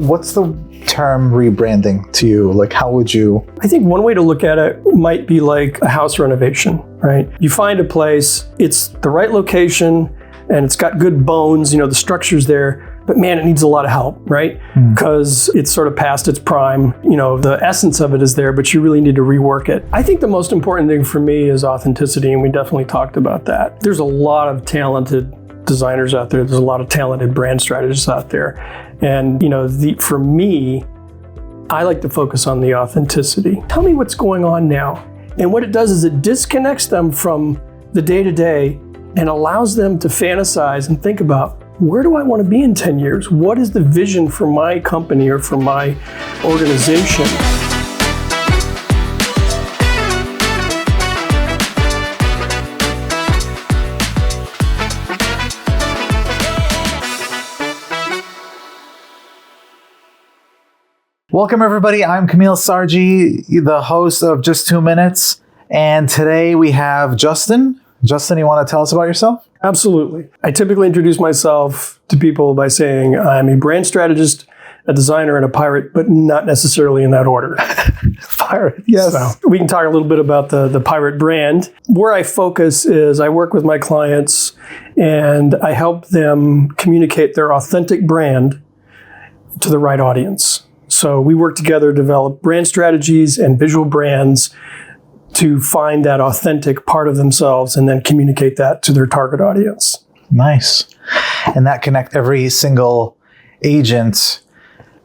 What's the term rebranding to you? Like, how would you? I think one way to look at it might be like a house renovation, right? You find a place, it's the right location, and it's got good bones, the structure's there, but man, it needs a lot of help, right? Because it's sort of past its prime. The essence of it is there, but you really need to rework it. I think the most important thing for me is authenticity, and we definitely talked about that. There's a lot of talented designers out there. There's a lot of talented brand strategists out there. And, for me, I like to focus on the authenticity. Tell me what's going on now. And what it does is it disconnects them from the day-to-day and allows them to fantasize and think about, where do I want to be in 10 years? What is the vision for my company or for my organization? Welcome, everybody. I'm Kamil Sarji, the host of Just 2 Minutes. And today we have Justin. Justin, you want to tell us about yourself? Absolutely. I typically introduce myself to people by saying I'm a brand strategist, a designer, and a pirate, but not necessarily in that order. Pirate, yes. So we can talk a little bit about the pirate brand. Where I focus is I work with my clients and I help them communicate their authentic brand to the right audience. So we work together to develop brand strategies and visual brands to find that authentic part of themselves and then communicate that to their target audience. Nice. And that connect every single agent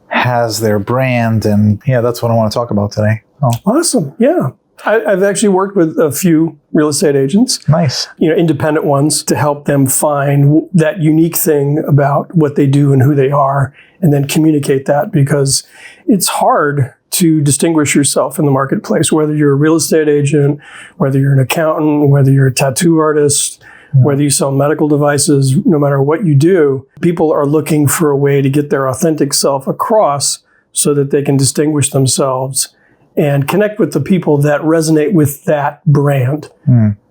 has their brand. And yeah, that's what I want to talk about today. Oh. Awesome. Yeah. I've actually worked with a few real estate agents. Nice. Independent ones, to help them find that unique thing about what they do and who they are, and then communicate that, because it's hard to distinguish yourself in the marketplace, whether you're a real estate agent, whether you're an accountant, whether you're a tattoo artist, whether you sell medical devices. No matter what you do, people are looking for a way to get their authentic self across so that they can distinguish themselves and connect with the people that resonate with that brand.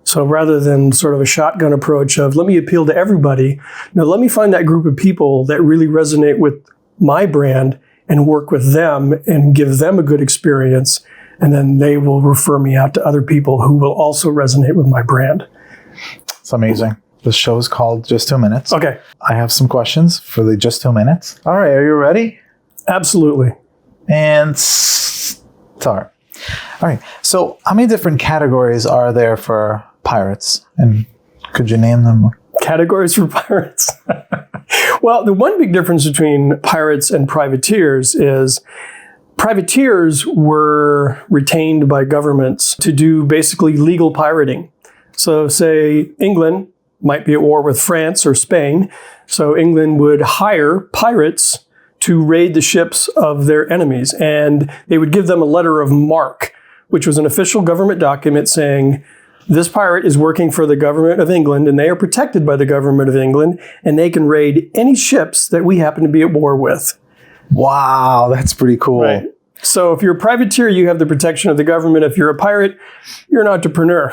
So rather than sort of a shotgun approach of, let me appeal to everybody, no, let me find that group of people that really resonate with my brand and work with them and give them a good experience. And then they will refer me out to other people who will also resonate with my brand. It's amazing. The show is called Just 2 Minutes. Okay. I have some questions for the Just 2 Minutes. All right. Are you ready? Absolutely. And start. All right. So how many different categories are there for pirates? And could you name them? Categories for pirates? Well, the one big difference between pirates and privateers is privateers were retained by governments to do basically legal pirating. So say England might be at war with France or Spain. So England would hire pirates to raid the ships of their enemies. And they would give them a letter of marque, which was an official government document saying, this pirate is working for the government of England, and they are protected by the government of England, and they can raid any ships that we happen to be at war with. Wow, that's pretty cool. Right. So if you're a privateer, you have the protection of the government. If you're a pirate, you're an entrepreneur.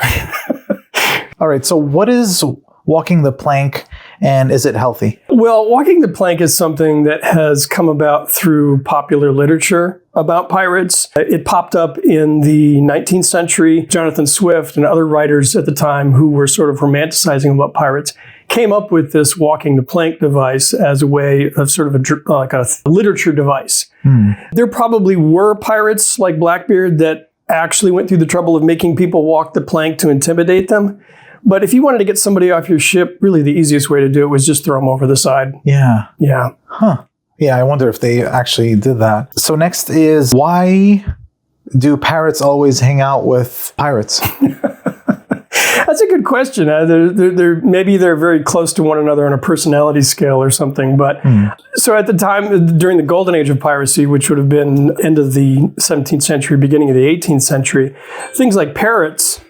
All right, so what is walking the plank, and is it healthy? Well, walking the plank is something that has come about through popular literature about pirates. It popped up in the 19th century. Jonathan Swift and other writers at the time who were sort of romanticizing about pirates came up with this walking the plank device as a way of sort of like a literature device. There probably were pirates like Blackbeard that actually went through the trouble of making people walk the plank to intimidate them. But if you wanted to get somebody off your ship, really the easiest way to do it was just throw them over the side. Yeah. Yeah. Huh. Yeah, I wonder if they actually did that. So next is, why do parrots always hang out with pirates? That's a good question. Maybe they're very close to one another on a personality scale or something. But so at the time, during the golden age of piracy, which would have been end of the 17th century, beginning of the 18th century, things like parrots.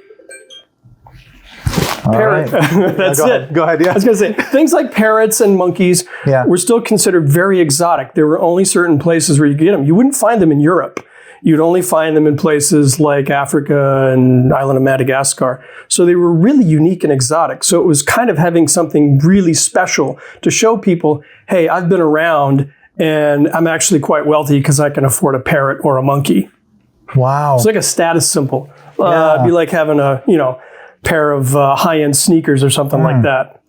Right. That's it. Go ahead. Yeah. I was going to say, things like parrots and monkeys were still considered very exotic. There were only certain places where you could get them. You wouldn't find them in Europe. You'd only find them in places like Africa and island of Madagascar. So they were really unique and exotic. So it was kind of having something really special to show people, hey, I've been around And I'm actually quite wealthy because I can afford a parrot or a monkey. Wow. It's like a status symbol. It'd be like having a, pair of high-end sneakers or something like that.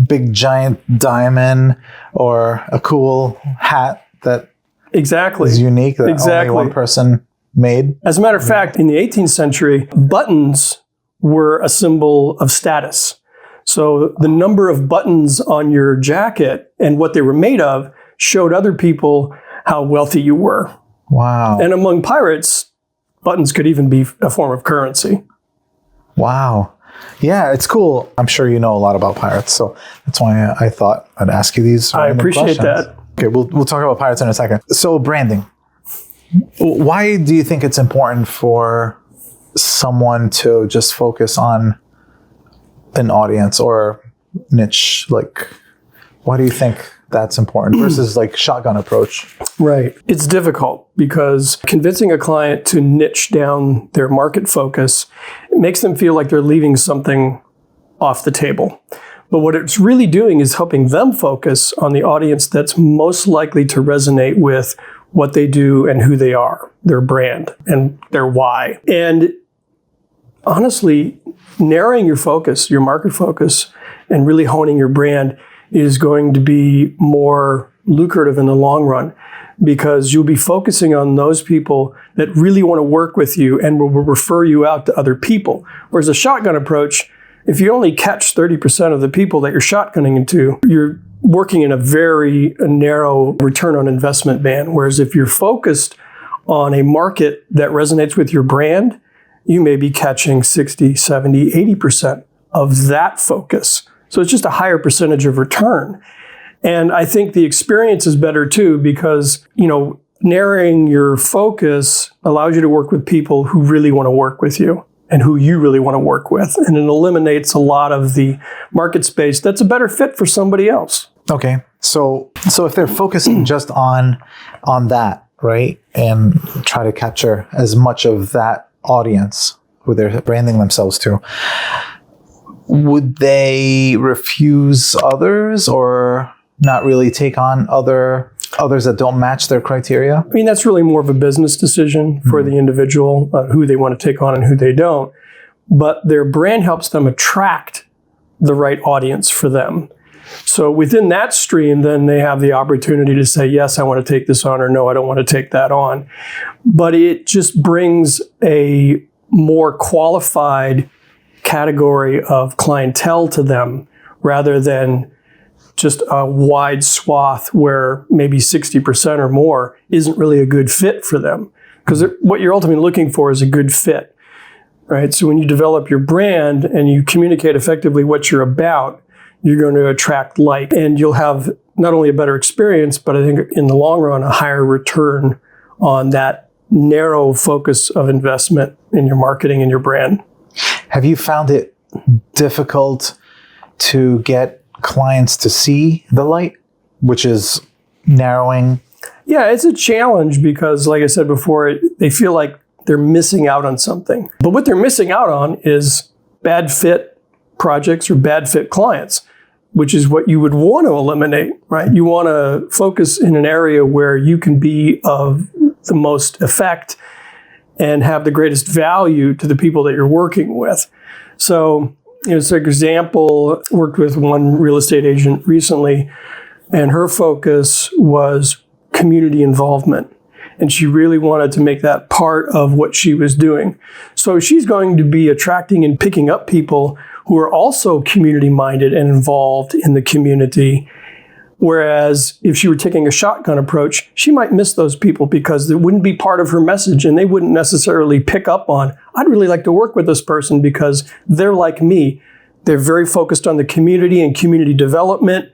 Big giant diamond or a cool hat that exactly is unique that only one person made. As a matter of fact, in the 18th century, buttons were a symbol of status. So the number of buttons on your jacket and what they were made of showed other people how wealthy you were. Wow. And among pirates, buttons could even be a form of currency. Wow. Yeah, it's cool. I'm sure you know a lot about pirates, so that's why I thought I'd ask you these. I appreciate that. Okay, we'll talk about pirates in a second. So branding. Why do you think it's important for someone to just focus on an audience or niche? Like, why do you think that's important versus like shotgun approach? Right. It's difficult because convincing a client to niche down their market focus, it makes them feel like they're leaving something off the table. But what it's really doing is helping them focus on the audience that's most likely to resonate with what they do and who they are, their brand and their why. And honestly, narrowing your focus, your market focus, and really honing your brand is going to be more lucrative in the long run because you'll be focusing on those people that really want to work with you and will refer you out to other people. Whereas a shotgun approach, if you only catch 30% of the people that you're shotgunning into, you're working in a very narrow return on investment band. Whereas if you're focused on a market that resonates with your brand, you may be catching 60, 70, 80% of that focus. So it's just a higher percentage of return. And I think the experience is better too because, narrowing your focus allows you to work with people who really want to work with you and who you really want to work with. And it eliminates a lot of the market space that's a better fit for somebody else. Okay. So if they're focusing just on that, right? And try to capture as much of that audience who they're branding themselves to, would they refuse others or not really take on others that don't match their criteria? I mean, that's really more of a business decision for the individual, who they want to take on and who they don't. But their brand helps them attract the right audience for them. So within that stream, then they have the opportunity to say, yes, I want to take this on, or no, I don't want to take that on. But it just brings a more qualified category of clientele to them rather than just a wide swath where maybe 60% or more isn't really a good fit for them. Because what you're ultimately looking for is a good fit, right? So when you develop your brand and you communicate effectively what you're about, you're going to attract like, and you'll have not only a better experience, but I think in the long run, a higher return on that narrow focus of investment in your marketing and your brand. Have you found it difficult to get clients to see the light, which is narrowing? Yeah, it's a challenge because, like I said before, they feel like they're missing out on something. But what they're missing out on is bad fit projects or bad fit clients, which is what you would want to eliminate, right? You want to focus in an area where you can be of the most effect and have the greatest value to the people that you're working with. So, as an example, worked with one real estate agent recently, and her focus was community involvement. And she really wanted to make that part of what she was doing. So she's going to be attracting and picking up people who are also community-minded and involved in the community. Whereas if she were taking a shotgun approach, she might miss those people because it wouldn't be part of her message and they wouldn't necessarily pick up on, I'd really like to work with this person because they're like me. They're very focused on the community and community development.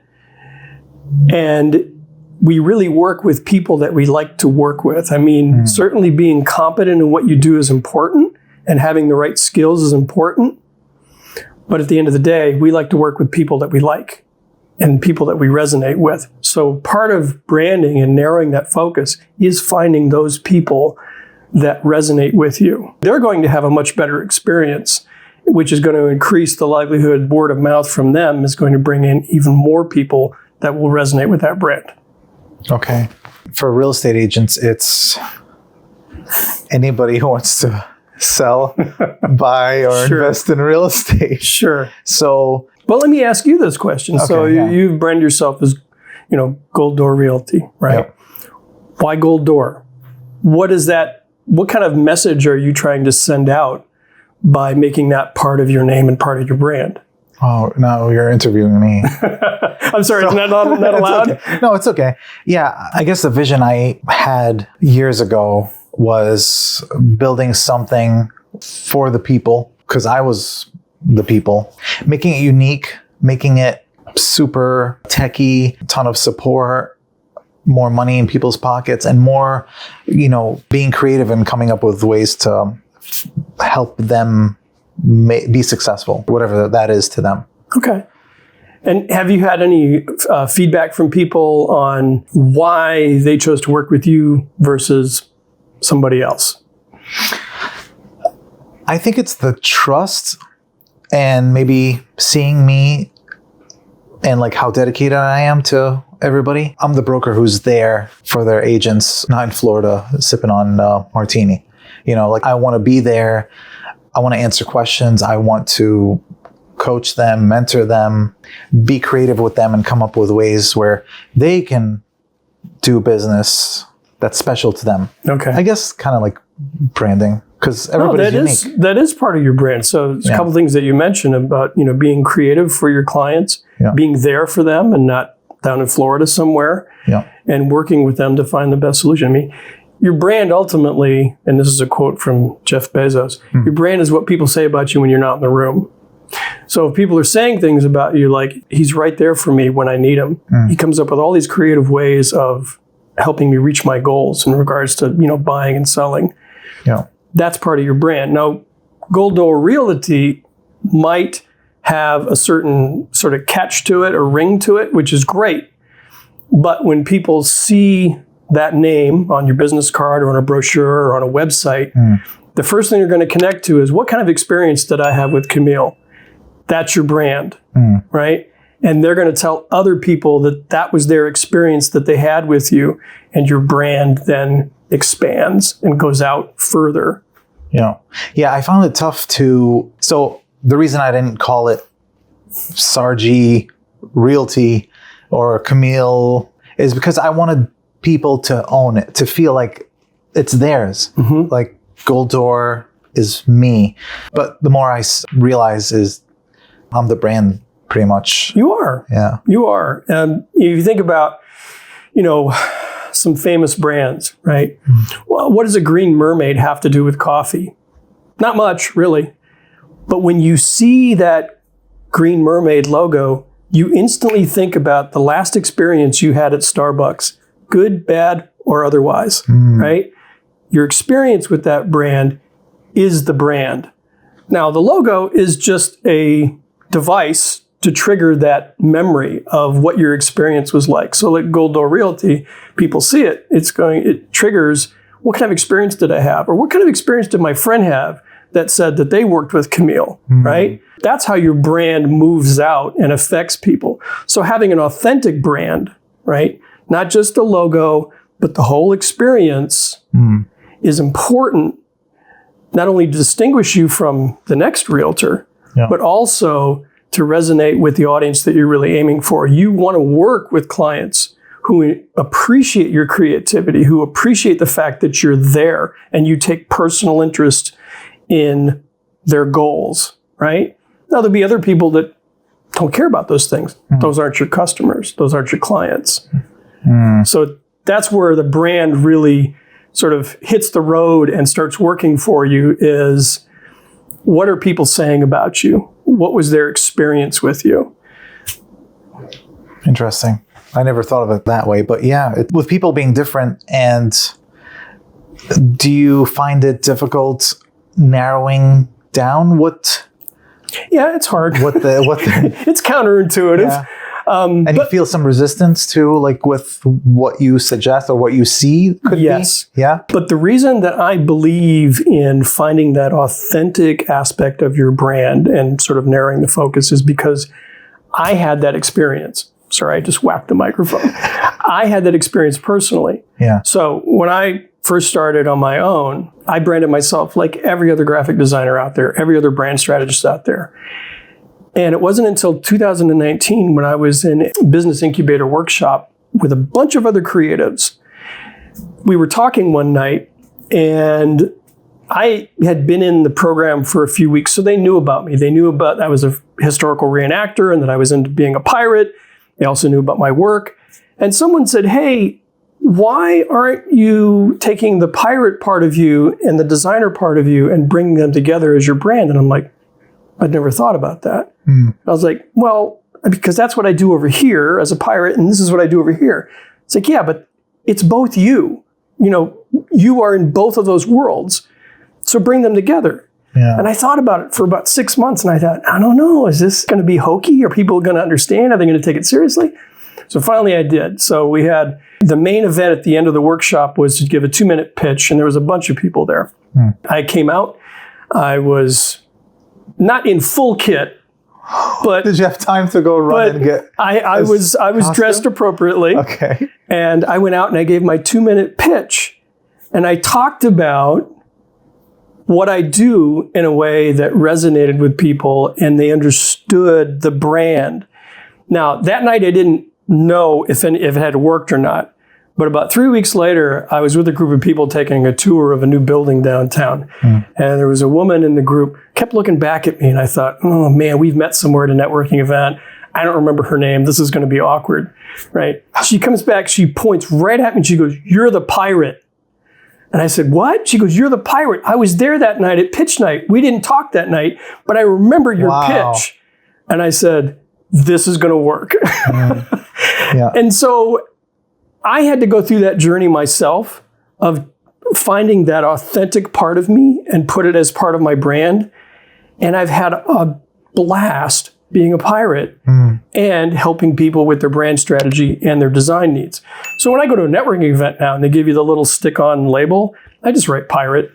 And we really work with people that we like to work with. I mean, certainly being competent in what you do is important and having the right skills is important. But at the end of the day, we like to work with people that we like and people that we resonate with. So part of branding and narrowing that focus is finding those people that resonate with you. They're going to have a much better experience, which is going to increase the likelihood word of mouth from them is going to bring in even more people that will resonate with that brand. Okay. For real estate agents, it's anybody who wants to sell, buy, or invest in real estate. Sure. So, well, let me ask you this question. Okay, So you've branded yourself as, Gold Door Realty, right? Yep. Why Gold Door? What is that? What kind of message are you trying to send out by making that part of your name and part of your brand? Oh, no, you're interviewing me. I'm sorry, is that not allowed? Okay. No, it's okay. Yeah, I guess the vision I had years ago was building something for the people, because I was the people, making it unique, making it super techy, ton of support, more money in people's pockets, and more, being creative and coming up with ways to help them be successful, whatever that is to them. Okay. And have you had any feedback from people on why they chose to work with you versus somebody else? I think it's the trust and maybe seeing me and like how dedicated I am to everybody. I'm the broker who's there for their agents, not in Florida sipping on martini. I want to be there. I want to answer questions. I want to coach them, mentor them, be creative with them, and come up with ways where they can do business that's special to them. Okay. I guess kind of like branding, because everybody's unique. That is part of your brand. So there's a couple things that you mentioned about, being creative for your clients, being there for them and not down in Florida somewhere, and working with them to find the best solution. I mean, your brand ultimately, and this is a quote from Jeff Bezos, your brand is what people say about you when you're not in the room. So if people are saying things about you like, he's right there for me when I need him, he comes up with all these creative ways of helping me reach my goals in regards to, buying and selling. That's part of your brand. Now, Gold Door Realty might have a certain sort of catch to it or ring to it, which is great. But when people see that name on your business card or on a brochure or on a website, the first thing you're going to connect to is, what kind of experience did I have with Kamil? That's your brand, right? And they're going to tell other people that that was their experience that they had with you, and your brand then expands and goes out further. Yeah, I found it tough to, so the reason I didn't call it Sarji Realty or Kamil is because I wanted people to own it, to feel like it's theirs. Like Gold Door is me. But the more I realize is I'm the brand pretty much. You are. Yeah. You are. And if you think about, some famous brands, right? Well, what does a green mermaid have to do with coffee? Not much, really. But when you see that green mermaid logo, you instantly think about the last experience you had at Starbucks, good, bad, or otherwise, right? Your experience with that brand is the brand. Now, the logo is just a device to trigger that memory of what your experience was like. So like Gold Door Realty, people see it, it triggers, what kind of experience did I have? Or what kind of experience did my friend have that said that they worked with Kamil, right? That's how your brand moves out and affects people. So having an authentic brand, right? Not just the logo, but the whole experience is important, not only to distinguish you from the next realtor, but also to resonate with the audience that you're really aiming for. You want to work with clients who appreciate your creativity, who appreciate the fact that you're there and you take personal interest in their goals, right? Now, there'll be other people that don't care about those things. Those aren't your customers. Those aren't your clients. So that's where the brand really sort of hits the road and starts working for you is, what are people saying about you? What was their experience with you? Interesting. I never thought of it that way, but yeah, with people being different, and do you find it difficult narrowing down what? Yeah, it's hard. It's counterintuitive. Yeah. And you feel some resistance too, like with what you suggest or what you see could be? Yeah. But the reason that I believe in finding that authentic aspect of your brand and sort of narrowing the focus is because I had that experience. Sorry, I just whacked the microphone. I had that experience personally. Yeah. So when I first started on my own, I branded myself like every other graphic designer out there, every other brand strategist out there. And it wasn't until 2019 when I was in a business incubator workshop with a bunch of other creatives. We were talking one night, and I had been in the program for a few weeks, so they knew about me. They knew about I was a historical reenactor and that I was into being a pirate. They also knew about my work. And someone said, hey, why aren't you taking the pirate part of you and the designer part of you and bringing them together as your brand? And I'm like, I'd never thought about that. I was like, well, because that's what I do over here as a pirate, and this is what I do over here. It's like, yeah, but it's both you. You know, you are in both of those worlds. So bring them together. Yeah. And I thought about it for about 6 months, and I thought, I don't know, is this going to be hokey? Are people going to understand? Are they going to take it seriously? So finally I did. So we had the main event at the end of the workshop was to give a 2-minute pitch, and there was a bunch of people there. I came out. I was not in full kit, but did you have time to go run and get? I was dressed appropriately. Okay. And I went out and I gave my 2-minute pitch, and I talked about what I do in a way that resonated with people and they understood the brand. Now, that night I didn't know if it had worked or not. But about 3 weeks later, I was with a group of people taking a tour of a new building downtown. And there was a woman in the group, kept looking back at me, and I thought, oh man, we've met somewhere at a networking event. I don't remember her name. This is going to be awkward, right? She comes back, she points right at me, and she goes, you're the pirate. And I said, what? She goes, you're the pirate. I was there that night at pitch night. We didn't talk that night, but I remember your pitch. And I said, this is going to work. Yeah. And so I had to go through that journey myself of finding that authentic part of me and put it as part of my brand. And I've had a blast being a pirate and helping people with their brand strategy and their design needs. So when I go to a networking event now and they give you the little stick-on label, I just write pirate.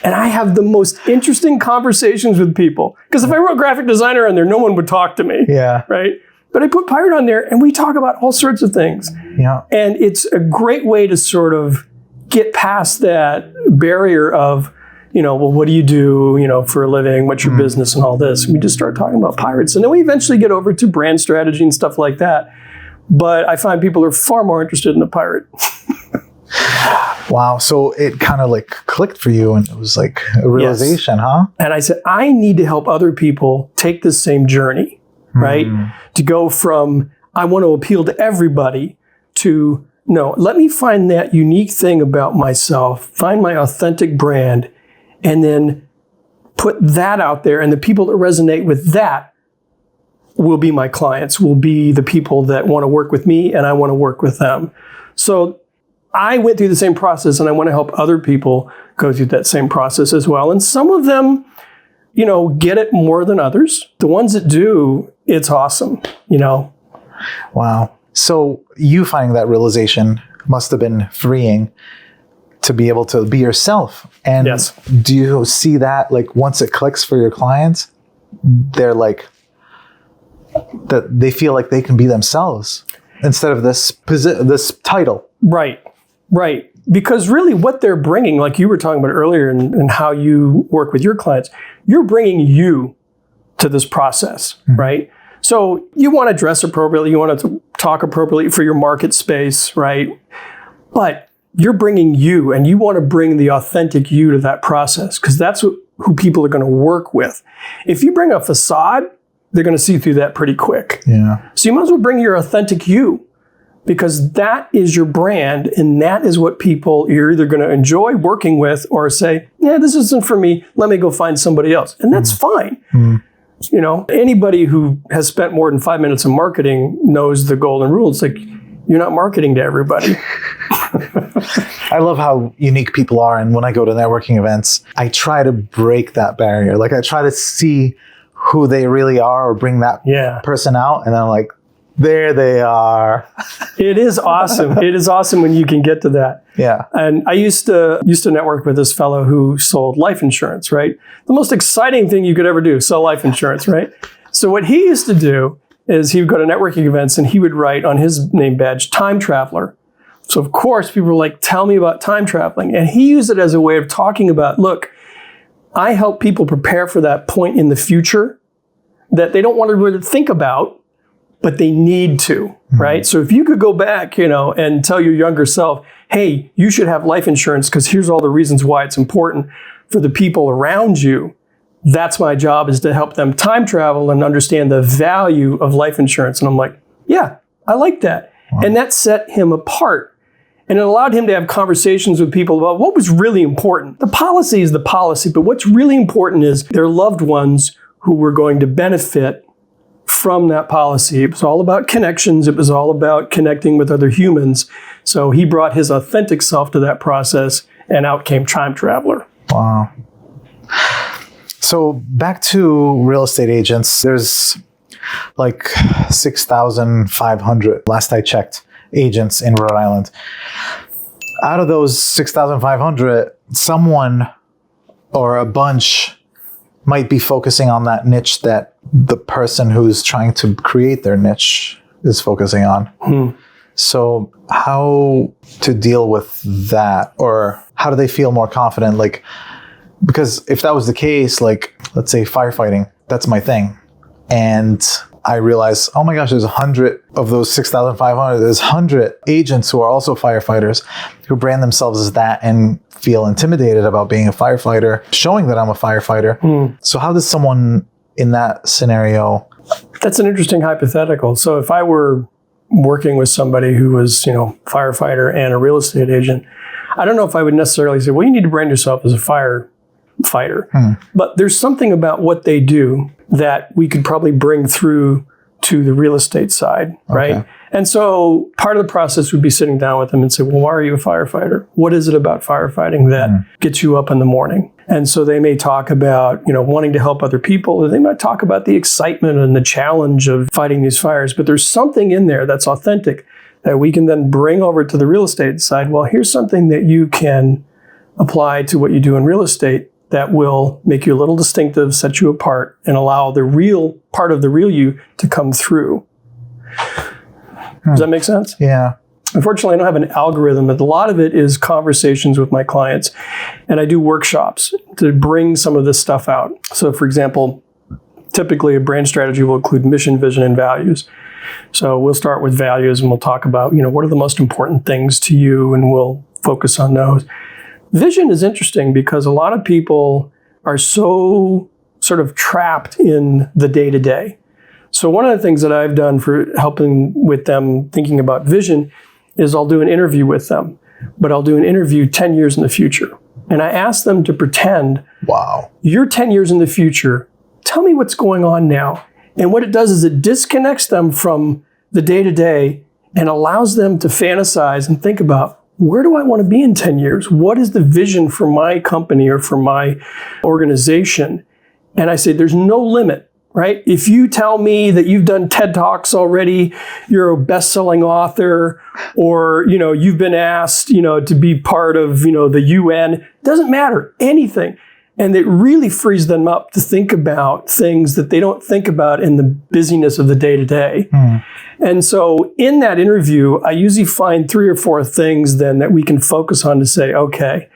And I have the most interesting conversations with people. Because if I wrote graphic designer on there, no one would talk to me. Yeah. Right? But I put pirate on there and we talk about all sorts of things. Yeah. And it's a great way to sort of get past that barrier of, you know, well, what do you do, you know, for a living? What's your business and all this? And we just start talking about pirates. And then we eventually get over to brand strategy and stuff like that. But I find people are far more interested in the pirate. Wow. So it kind of like clicked for you and it was like a realization, huh? And I said, I need to help other people take this same journey, right? To go from, I want to appeal to everybody to, no, let me find that unique thing about myself, find my authentic brand, and then put that out there. And the people that resonate with that will be my clients, will be the people that want to work with me and I want to work with them. So I went through the same process and I want to help other people go through that same process as well. And some of them, you know, get it more than others. The ones that do, it's awesome, you know. Wow. So you finding that realization must have been freeing to be able to be yourself. And do you see that like once it clicks for your clients, they're like, that they feel like they can be themselves instead of this title. Right. Right. Because really what they're bringing, like you were talking about earlier and how you work with your clients, you're bringing you to this process, right? So you want to dress appropriately, you want to talk appropriately for your market space, right? But you're bringing you and you want to bring the authentic you to that process because that's who people are going to work with. If you bring a facade, they're going to see through that pretty quick. Yeah. So you might as well bring your authentic you because that is your brand and that is what people you're either going to enjoy working with or say, yeah, this isn't for me. Let me go find somebody else. And that's fine. You know, anybody who has spent more than 5 minutes in marketing knows the golden rule. It's like, you're not marketing to everybody. I love how unique people are. And when I go to networking events, I try to break that barrier. Like I try to see who they really are or bring that person out. And I'm like, there they are. It is awesome. It is awesome when you can get to that. Yeah. And I used to network with this fellow who sold life insurance, right? The most exciting thing you could ever do, sell life insurance, right? So what he used to do is he would go to networking events and he would write on his name badge, time traveler. So of course, people were like, tell me about time traveling. And he used it as a way of talking about, look, I help people prepare for that point in the future that they don't want to really think about, but they need to, right? So if you could go back, and tell your younger self, hey, you should have life insurance because here's all the reasons why it's important for the people around you. That's my job, is to help them time travel and understand the value of life insurance. And I'm like, yeah, I like that. Wow. And that set him apart. And it allowed him to have conversations with people about what was really important. The policy is the policy, but what's really important is their loved ones who were going to benefit from that policy. It was all about connections. It was all about connecting with other humans. So he brought his authentic self to that process, and out came Time Traveler. Wow. So back to real estate agents, there's like 6,500, last I checked, agents in Rhode Island. Out of those 6,500, someone or a bunch might be focusing on that niche that the person who's trying to create their niche is focusing on. So how to deal with that, or how do they feel more confident? Like, because if that was the case, like, let's say firefighting, that's my thing. And I realize, oh my gosh, there's 100 of those 6,500. There's 100 agents who are also firefighters who brand themselves as that and feel intimidated about being a firefighter, showing that I'm a firefighter. So how does someone in that scenario? That's an interesting hypothetical. So if I were working with somebody who was, firefighter and a real estate agent, I don't know if I would necessarily say, well, you need to brand yourself as a firefighter. But there's something about what they do that we could probably bring through to the real estate side, right? Okay. And so part of the process would be sitting down with them and say, well, why are you a firefighter? What is it about firefighting that gets you up in the morning? And so they may talk about, wanting to help other people, or they might talk about the excitement and the challenge of fighting these fires. But there's something in there that's authentic that we can then bring over to the real estate side. Well, here's something that you can apply to what you do in real estate that will make you a little distinctive, set you apart, and allow the real part of the real you to come through. Does that make sense? Yeah. Unfortunately, I don't have an algorithm, but a lot of it is conversations with my clients. And I do workshops to bring some of this stuff out. So for example, typically a brand strategy will include mission, vision, and values. So we'll start with values and we'll talk about, what are the most important things to you, and we'll focus on those. Vision is interesting because a lot of people are so sort of trapped in the day-to-day. So one of the things that I've done for helping with them thinking about vision is I'll do an interview with them, but I'll do an interview 10 years in the future. And I ask them to pretend, wow, you're 10 years in the future. Tell me what's going on now. And what it does is it disconnects them from the day-to-day and allows them to fantasize and think about, where do I want to be in 10 years? What is the vision for my company or for my organization? And I say, there's no limit, right? If you tell me that you've done TED Talks already, you're a best-selling author, or, you've been asked, to be part of, the UN, doesn't matter, anything. And it really frees them up to think about things that they don't think about in the busyness of the day-to-day. And so in that interview, I usually find 3 or 4 things then that we can focus on to say, okay,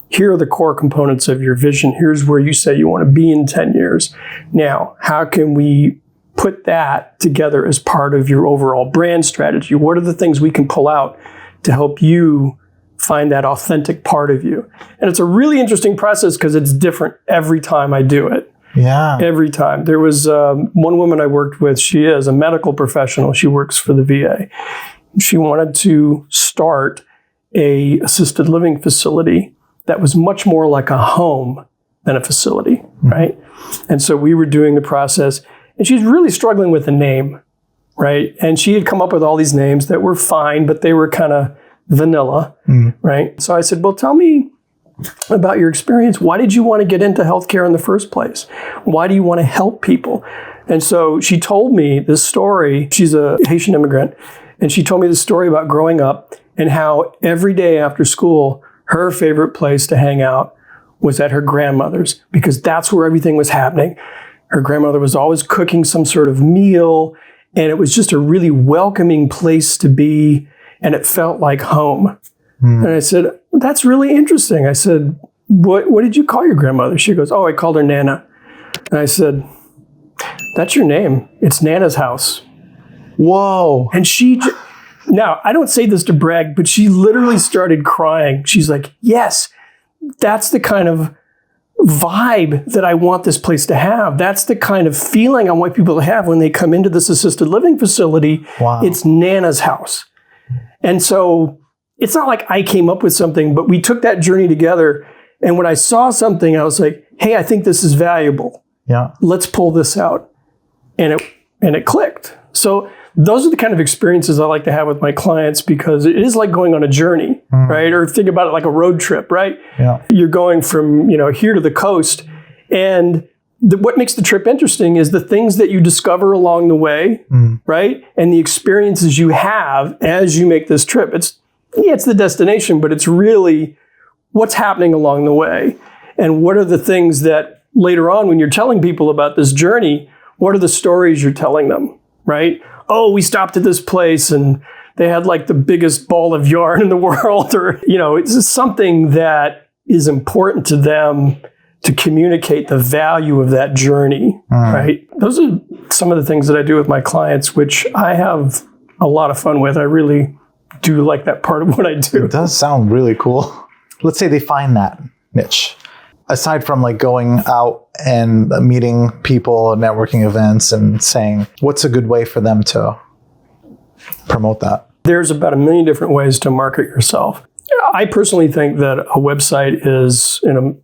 here are the core components of your vision. Here's where you say you want to be in 10 years. Now, how can we put that together as part of your overall brand strategy? What are the things we can pull out to help you find that authentic part of you? And it's a really interesting process because it's different every time I do it. Yeah. Every time. There was one woman I worked with. She is a medical professional. She works for the VA. She wanted to start a assisted living facility that was much more like a home than a facility, right? And so we were doing the process, and she's really struggling with the name, right? And she had come up with all these names that were fine, but they were kind of vanilla, right? So I said, well, tell me about your experience. Why did you want to get into healthcare in the first place? Why do you want to help people? And so she told me this story. She's a Haitian immigrant. And she told me this story about growing up and how every day after school, her favorite place to hang out was at her grandmother's because that's where everything was happening. Her grandmother was always cooking some sort of meal, And it was just a really welcoming place to be. And it felt like home. And I said, that's really interesting. I said, what did you call your grandmother? She goes, oh, I called her Nana. And I said, that's your name. It's Nana's house. Whoa. And now, I don't say this to brag, but she literally started crying. She's like, yes, that's the kind of vibe that I want this place to have. That's the kind of feeling I want people to have when they come into this assisted living facility. Wow. It's Nana's house. And so it's not like I came up with something, but we took that journey together. And when I saw something, I was like, hey, I think this is valuable. Yeah. Let's pull this out. And it clicked. So those are the kind of experiences I like to have with my clients, because it is like going on a journey, right? Or think about it like a road trip, right? Yeah. You're going from, here to the coast. And what makes the trip interesting is the things that you discover along the way, right? And the experiences you have as you make this trip. It's the destination, but it's really what's happening along the way. And what are the things that later on, when you're telling people about this journey, what are the stories you're telling them, right? Oh, we stopped at this place and they had like the biggest ball of yarn in the world, or, it's just something that is important to them to communicate the value of that journey, right? Those are some of the things that I do with my clients, which I have a lot of fun with. I really do like that part of what I do. It does sound really cool. Let's say they find that niche. Aside from like going out and meeting people, networking events, and saying, what's a good way for them to promote that? There's about 1 million different ways to market yourself. I personally think that a website is an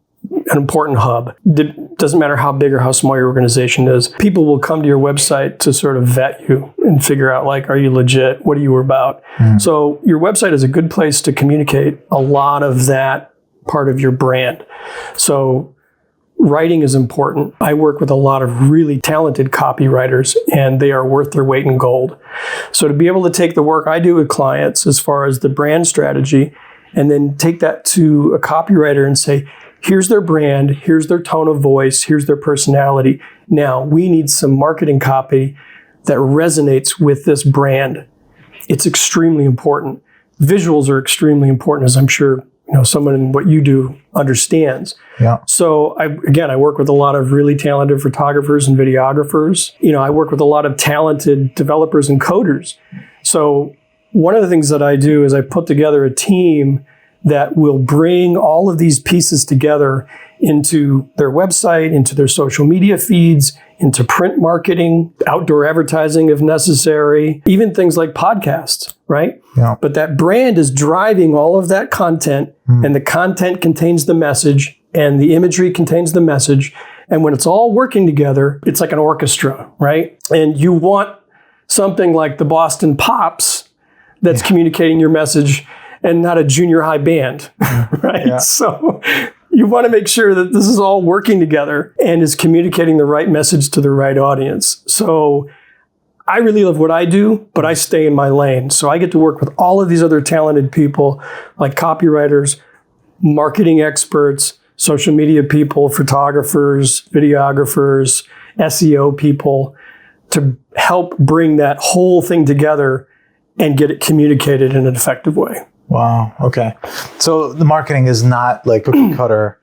important hub. It doesn't matter how big or how small your organization is. People will come to your website to sort of vet you and figure out, like, are you legit? What are you about? So your website is a good place to communicate a lot of that part of your brand. So writing is important. I work with a lot of really talented copywriters, and they are worth their weight in gold. So to be able to take the work I do with clients as far as the brand strategy, and then take that to a copywriter and say, here's their brand, here's their tone of voice, here's their personality. Now we need some marketing copy that resonates with this brand. It's extremely important. Visuals are extremely important, as I'm sure someone in what you do understands. Yeah. So I work with a lot of really talented photographers and videographers. I work with a lot of talented developers and coders. So one of the things that I do is I put together a team that will bring all of these pieces together into their website, into their social media feeds, into print marketing, outdoor advertising if necessary, even things like podcasts, right? Yeah. But that brand is driving all of that content, and the content contains the message, and the imagery contains the message. And when it's all working together, it's like an orchestra, right? And you want something like the Boston Pops that's communicating your message, and not a junior high band, right? Yeah. So you want to make sure that this is all working together and is communicating the right message to the right audience. So I really love what I do, but I stay in my lane. So I get to work with all of these other talented people, like copywriters, marketing experts, social media people, photographers, videographers, SEO people, to help bring that whole thing together and get it communicated in an effective way. Wow. Okay. So the marketing is not like cookie cutter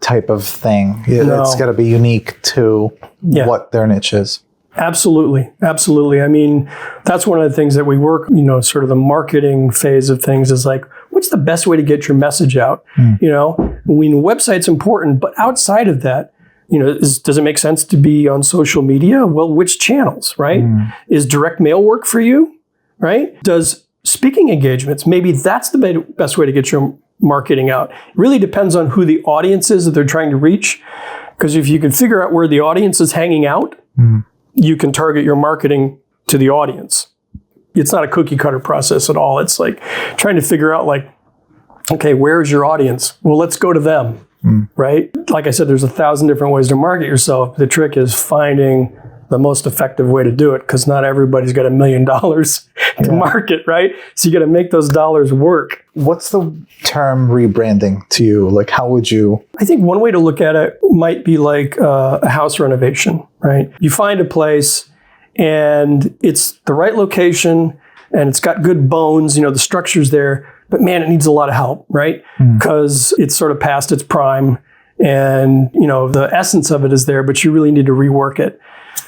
type of thing. It's got to be unique to what their niche is. Absolutely. Absolutely. I mean, that's one of the things that we work, sort of the marketing phase of things is like, what's the best way to get your message out? Website's important, but outside of that, does it make sense to be on social media? Well, which channels, right? Is direct mail work for you, right? Does speaking engagements, maybe that's the best way to get your marketing out. It really depends on who the audience is that they're trying to reach. Because if you can figure out where the audience is hanging out, you can target your marketing to the audience. It's not a cookie cutter process at all. It's like trying to figure out okay, where's your audience? Well, let's go to them, right? Like I said, there's 1,000 different ways to market yourself. The trick is finding the most effective way to do it, because not everybody's got $1 million to market, right? So you got to make those dollars work. What's the term rebranding to you? Like, how would you? I think one way to look at it might be like a house renovation, right? You find a place and it's the right location and it's got good bones, the structure's there, but man, it needs a lot of help, right? Because it's sort of past its prime and, the essence of it is there, but you really need to rework it.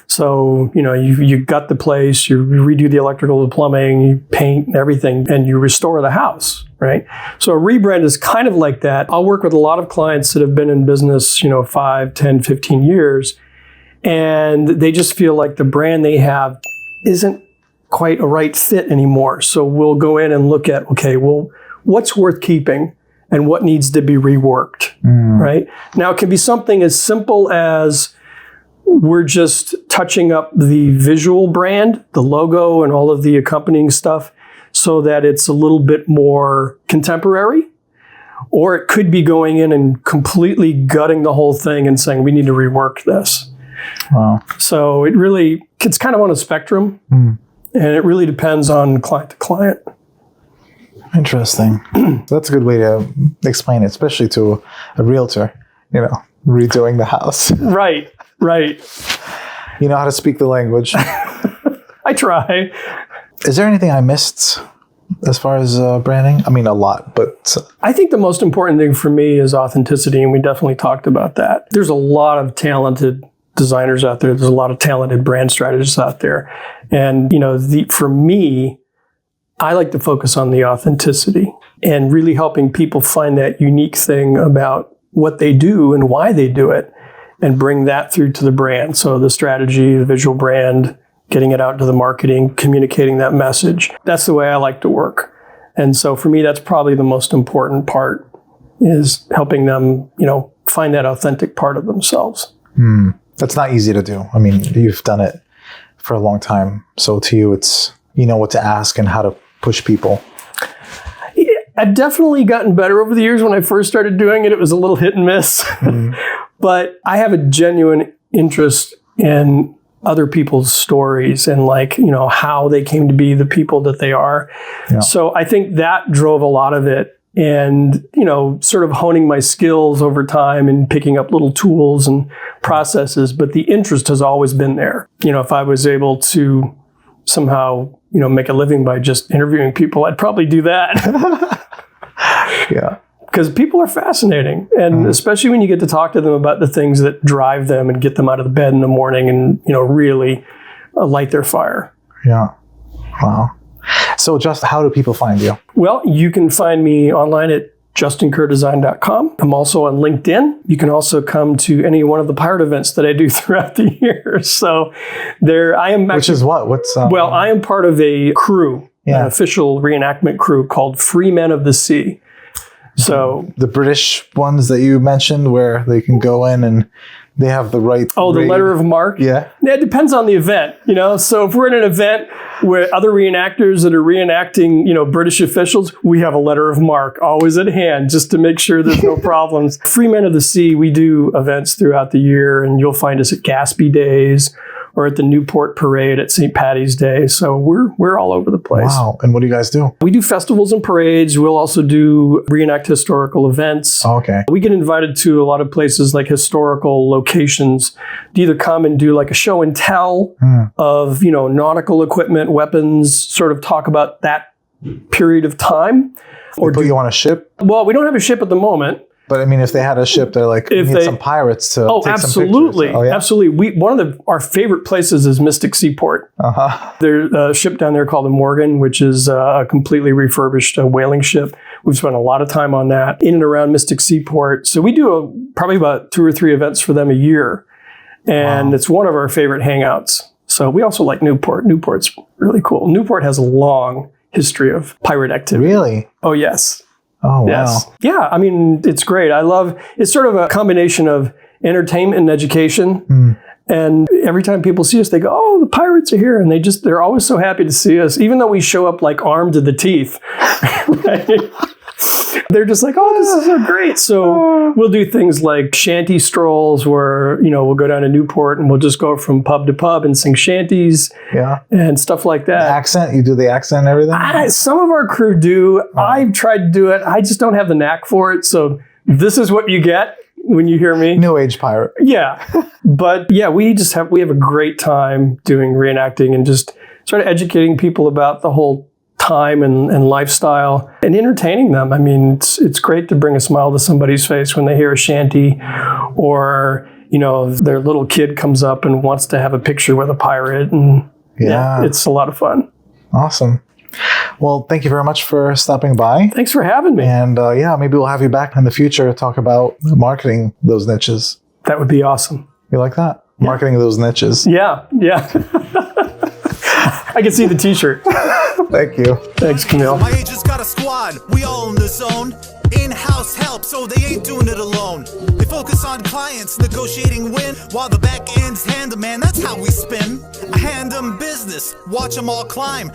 So, you gut the place, you redo the electrical, the plumbing, you paint and everything, and you restore the house, right? So a rebrand is kind of like that. I'll work with a lot of clients that have been in business, 5, 10, 15 years, and they just feel like the brand they have isn't quite a right fit anymore. So we'll go in and look at, okay, well, what's worth keeping and what needs to be reworked, right? Now, it can be something as simple as we're just touching up the visual brand, the logo, and all of the accompanying stuff so that it's a little bit more contemporary. Or it could be going in and completely gutting the whole thing and saying, we need to rework this. Wow. So it's kind of on a spectrum, and it really depends on client to client. Interesting. That's a good way to explain it, especially to a realtor, redoing the house. Right. You know how to speak the language. I try. Is there anything I missed as far as branding? I mean, a lot, but... I think the most important thing for me is authenticity, and we definitely talked about that. There's a lot of talented designers out there. There's a lot of talented brand strategists out there. And, for me, I like to focus on the authenticity and really helping people find that unique thing about what they do and why they do it and bring that through to the brand. So the strategy, the visual brand, getting it out to the marketing, communicating that message. That's the way I like to work. And so for me, that's probably the most important part is helping them, find that authentic part of themselves. That's not easy to do. I mean, you've done it for a long time. So to you, it's, what to ask and how to push people. I've definitely gotten better over the years. When I first started doing it, it was a little hit and miss. But I have a genuine interest in other people's stories and how they came to be the people that they are. Yeah. So I think that drove a lot of it. And, sort of honing my skills over time and picking up little tools and processes. But the interest has always been there. If I was able to somehow, make a living by just interviewing people, I'd probably do that. Yeah. Because people are fascinating. And especially when you get to talk to them about the things that drive them and get them out of the bed in the morning and, really light their fire. Yeah. Wow. So just how do people find you? Well, you can find me online at justinkerrdesign.com. I'm also on LinkedIn. You can also come to any one of the pirate events that I do throughout the year. So I am... Which is what? What's... Well, I am part of a crew, an official reenactment crew called Free Men of the Sea. So the British ones that you mentioned where they can go in and they have the right... Oh, the letter of marque? Yeah. It depends on the event, So if we're in an event where other reenactors that are reenacting, British officials, we have a letter of marque always at hand just to make sure there's no problems. Free Men of the Sea, we do events throughout the year, and you'll find us at Gaspee Days or at the Newport Parade at St. Patty's Day. So we're all over the place. Wow. And what do you guys do? We do festivals and parades. We'll also do reenact historical events. Oh, okay. We get invited to a lot of places like historical locations to either come and do like a show and tell of, nautical equipment, weapons, sort of talk about that period of time. Or put you on a ship? Well, we don't have a ship at the moment. But I mean, if they had a ship, they're like, we need some pirates to take some pictures. Oh, yeah? Absolutely. One of our favorite places is Mystic Seaport. There's a ship down there called the Morgan, which is a completely refurbished whaling ship. We've spent a lot of time on that in and around Mystic Seaport. So we do probably about 2 or 3 events for them a year. And it's one of our favorite hangouts. So we also like Newport. Newport's really cool. Newport has a long history of pirate activity. Really? Oh, yes. Oh, wow. Yes. Yeah, I mean, it's great. It's sort of a combination of entertainment and education. And every time people see us, they go, oh, the pirates are here. And they're always so happy to see us, even though we show up like armed to the teeth. Right? They're just like, oh, this is so great. So we'll do things like shanty strolls where, we'll go down to Newport and we'll just go from pub to pub and sing shanties and stuff like that. The accent? You do the accent and everything? Some of our crew do. I've tried to do it. I just don't have the knack for it. So this is what you get. when you hear me. New Age pirate. Yeah. But yeah, we have a great time doing reenacting and just sort of educating people about the whole time and lifestyle and entertaining them. I mean, it's great to bring a smile to somebody's face when they hear a shanty, or, you know, their little kid comes up and wants to have a picture with a pirate. And yeah, it's a lot of fun. Awesome. Well, thank you very much for stopping by. Thanks for having me. And yeah, maybe we'll have you back in the future to talk about marketing those niches. That would be awesome. You like that? Yeah. Marketing those niches. Yeah. I can see the t-shirt. Thank you. Thanks, Kamil. My agent's got a squad, we all in the zone. In-house help, so they ain't doing it alone. They focus on clients, negotiating win, while the back end's handle, man, that's how we spin. I hand them business, watch them all climb.